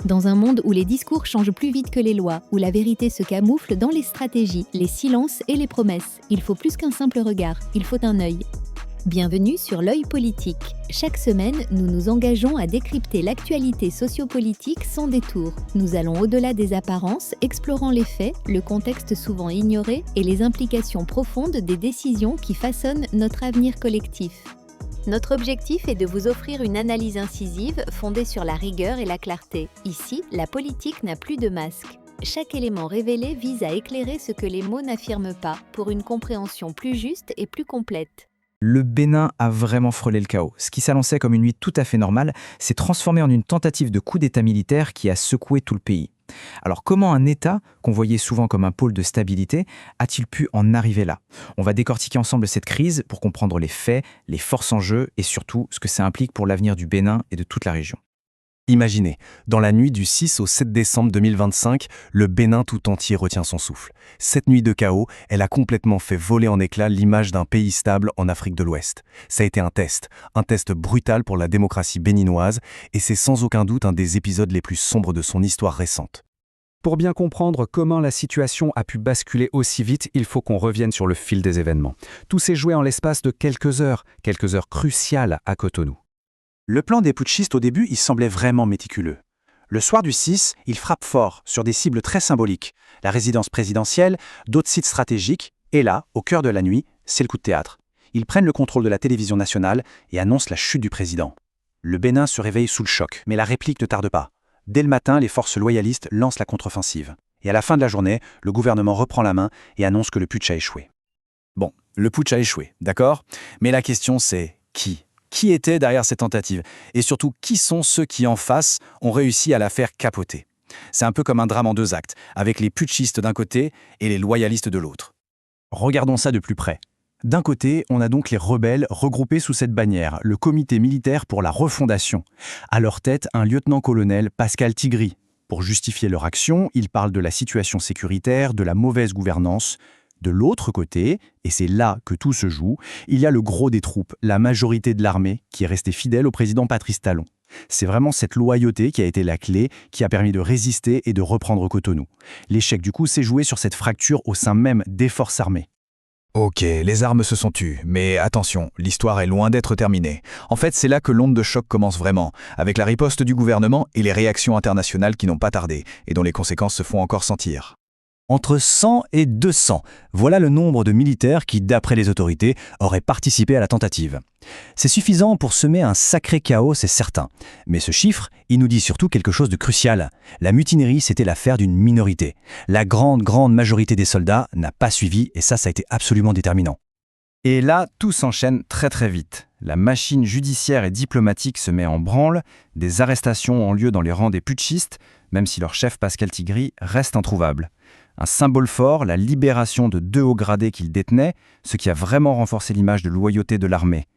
Dans un monde où les discours changent plus vite que les lois, où la vérité se camoufle dans les stratégies, les silences et les promesses, il faut plus qu'un simple regard, il faut un œil. Bienvenue sur l'œil politique. Chaque semaine, nous nous engageons à décrypter l'actualité sociopolitique sans détour. Nous allons au-delà des apparences, explorant les faits, le contexte souvent ignoré et les implications profondes des décisions qui façonnent notre avenir collectif. Notre objectif est de vous offrir une analyse incisive fondée sur la rigueur et la clarté. Ici, la politique n'a plus de masque. Chaque élément révélé vise à éclairer ce que les mots n'affirment pas, pour une compréhension plus juste et plus complète. Le Bénin a vraiment frôlé le chaos. Ce qui s'annonçait comme une nuit tout à fait normale s'est transformé en une tentative de coup d'État militaire qui a secoué tout le pays. Alors comment un État, qu'on voyait souvent comme un pôle de stabilité, a-t-il pu en arriver là? On va décortiquer ensemble cette crise pour comprendre les faits, les forces en jeu et surtout ce que ça implique pour l'avenir du Bénin et de toute la région. Imaginez, dans la nuit du 6 au 7 décembre 2025, le Bénin tout entier retient son souffle. Cette nuit de chaos, elle a complètement fait voler en éclats l'image d'un pays stable en Afrique de l'Ouest. Ça a été un test brutal pour la démocratie béninoise, et c'est sans aucun doute un des épisodes les plus sombres de son histoire récente. Pour bien comprendre comment la situation a pu basculer aussi vite, il faut qu'on revienne sur le fil des événements. Tout s'est joué en l'espace de quelques heures cruciales à Cotonou. Le plan des putschistes au début, il semblait vraiment méticuleux. Le soir du 6, ils frappent fort sur des cibles très symboliques, la résidence présidentielle, d'autres sites stratégiques, et là, au cœur de la nuit, c'est le coup de théâtre. Ils prennent le contrôle de la télévision nationale et annoncent la chute du président. Le Bénin se réveille sous le choc, mais la réplique ne tarde pas. Dès le matin, les forces loyalistes lancent la contre-offensive. Et à la fin de la journée, le gouvernement reprend la main et annonce que le putsch a échoué. Bon, le putsch a échoué, d'accord? Mais la question c'est qui? Qui était derrière cette tentative? Et surtout, qui sont ceux qui, en face, ont réussi à la faire capoter? C'est un peu comme un drame en deux actes, avec les putschistes d'un côté et les loyalistes de l'autre. Regardons ça de plus près. D'un côté, on a donc les rebelles regroupés sous cette bannière, le Comité militaire pour la refondation. À leur tête, un lieutenant-colonel, Pascal Tigri. Pour justifier leur action, ils parlent de la situation sécuritaire, de la mauvaise gouvernance. De l'autre côté, et c'est là que tout se joue, il y a le gros des troupes, la majorité de l'armée, qui est restée fidèle au président Patrice Talon. C'est vraiment cette loyauté qui a été la clé, qui a permis de résister et de reprendre Cotonou. L'échec du coup s'est joué sur cette fracture au sein même des forces armées. Ok, les armes se sont tues, mais attention, l'histoire est loin d'être terminée. En fait, c'est là que l'onde de choc commence vraiment, avec la riposte du gouvernement et les réactions internationales qui n'ont pas tardé, et dont les conséquences se font encore sentir. Entre 100 et 200, voilà le nombre de militaires qui, d'après les autorités, auraient participé à la tentative. C'est suffisant pour semer un sacré chaos, c'est certain. Mais ce chiffre, il nous dit surtout quelque chose de crucial. La mutinerie, c'était l'affaire d'une minorité. La grande majorité des soldats n'a pas suivi, et ça a été absolument déterminant. Et là, tout s'enchaîne très vite. La machine judiciaire et diplomatique se met en branle, des arrestations ont lieu dans les rangs des putschistes, même si leur chef Pascal Tigri reste introuvable. Un symbole fort, la libération de 2 hauts gradés qu'il détenait, ce qui a vraiment renforcé l'image de loyauté de l'armée.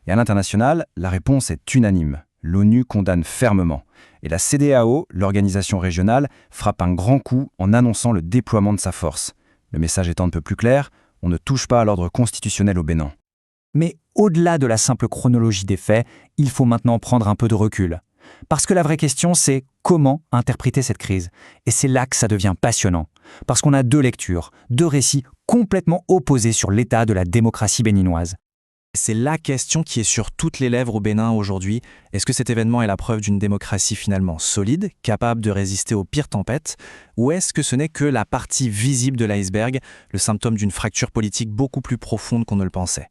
Et à l'international, la réponse est unanime. L'ONU condamne fermement. Et la CEDEAO, l'organisation régionale, frappe un grand coup en annonçant le déploiement de sa force. Le message étant un peu plus clair, on ne touche pas à l'ordre constitutionnel au Bénin. Mais au-delà de la simple chronologie des faits, il faut maintenant prendre un peu de recul. Parce que la vraie question, c'est comment interpréter cette crise. Et c'est là que ça devient passionnant. Parce qu'on a 2 lectures, 2 récits complètement opposés sur l'état de la démocratie béninoise. C'est la question qui est sur toutes les lèvres au Bénin aujourd'hui. Est-ce que cet événement est la preuve d'une démocratie finalement solide, capable de résister aux pires tempêtes? Ou est-ce que ce n'est que la partie visible de l'iceberg, le symptôme d'une fracture politique beaucoup plus profonde qu'on ne le pensait?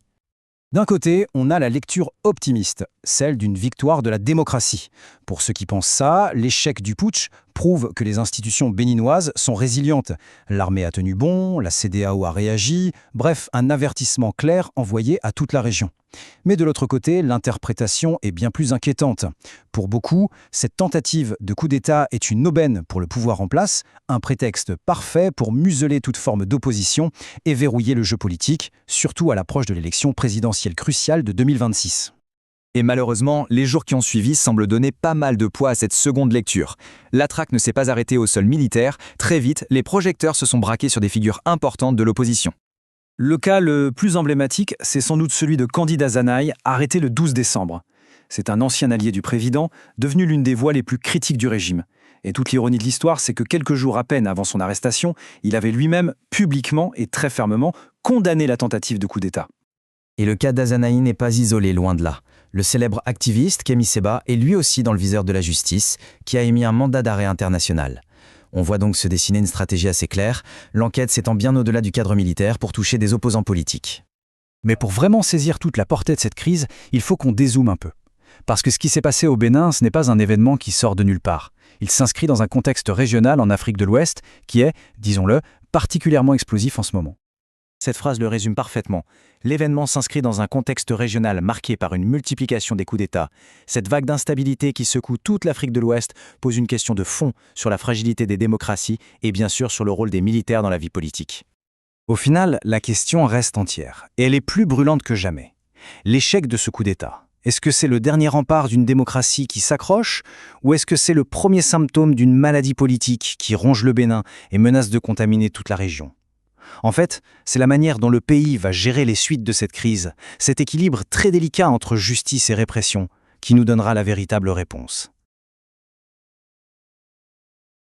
D'un côté, on a la lecture optimiste, celle d'une victoire de la démocratie. Pour ceux qui pensent ça, l'échec du putsch prouve que les institutions béninoises sont résilientes. L'armée a tenu bon, la CEDEAO a réagi, bref, un avertissement clair envoyé à toute la région. Mais de l'autre côté, l'interprétation est bien plus inquiétante. Pour beaucoup, cette tentative de coup d'État est une aubaine pour le pouvoir en place, un prétexte parfait pour museler toute forme d'opposition et verrouiller le jeu politique, surtout à l'approche de l'élection présidentielle cruciale de 2026. Et malheureusement, les jours qui ont suivi semblent donner pas mal de poids à cette seconde lecture. La traque ne s'est pas arrêtée au sol militaire, très vite, les projecteurs se sont braqués sur des figures importantes de l'opposition. Le cas le plus emblématique, c'est sans doute celui de Candide Azanaï, arrêté le 12 décembre. C'est un ancien allié du président, devenu l'une des voix les plus critiques du régime. Et toute l'ironie de l'histoire, c'est que quelques jours à peine avant son arrestation, il avait lui-même publiquement et très fermement condamné la tentative de coup d'État. Et le cas d'Azanaï n'est pas isolé, loin de là. Le célèbre activiste Kémy Séba est lui aussi dans le viseur de la justice, qui a émis un mandat d'arrêt international. On voit donc se dessiner une stratégie assez claire, l'enquête s'étend bien au-delà du cadre militaire pour toucher des opposants politiques. Mais pour vraiment saisir toute la portée de cette crise, il faut qu'on dézoome un peu. Parce que ce qui s'est passé au Bénin, ce n'est pas un événement qui sort de nulle part. Il s'inscrit dans un contexte régional en Afrique de l'Ouest qui est, disons-le, particulièrement explosif en ce moment. Cette phrase le résume parfaitement. L'événement s'inscrit dans un contexte régional marqué par une multiplication des coups d'État. Cette vague d'instabilité qui secoue toute l'Afrique de l'Ouest pose une question de fond sur la fragilité des démocraties et bien sûr sur le rôle des militaires dans la vie politique. Au final, la question reste entière, et elle est plus brûlante que jamais. L'échec de ce coup d'État, est-ce que c'est le dernier rempart d'une démocratie qui s'accroche, ou est-ce que c'est le premier symptôme d'une maladie politique qui ronge le Bénin et menace de contaminer toute la région ? En fait, c'est la manière dont le pays va gérer les suites de cette crise, cet équilibre très délicat entre justice et répression, qui nous donnera la véritable réponse.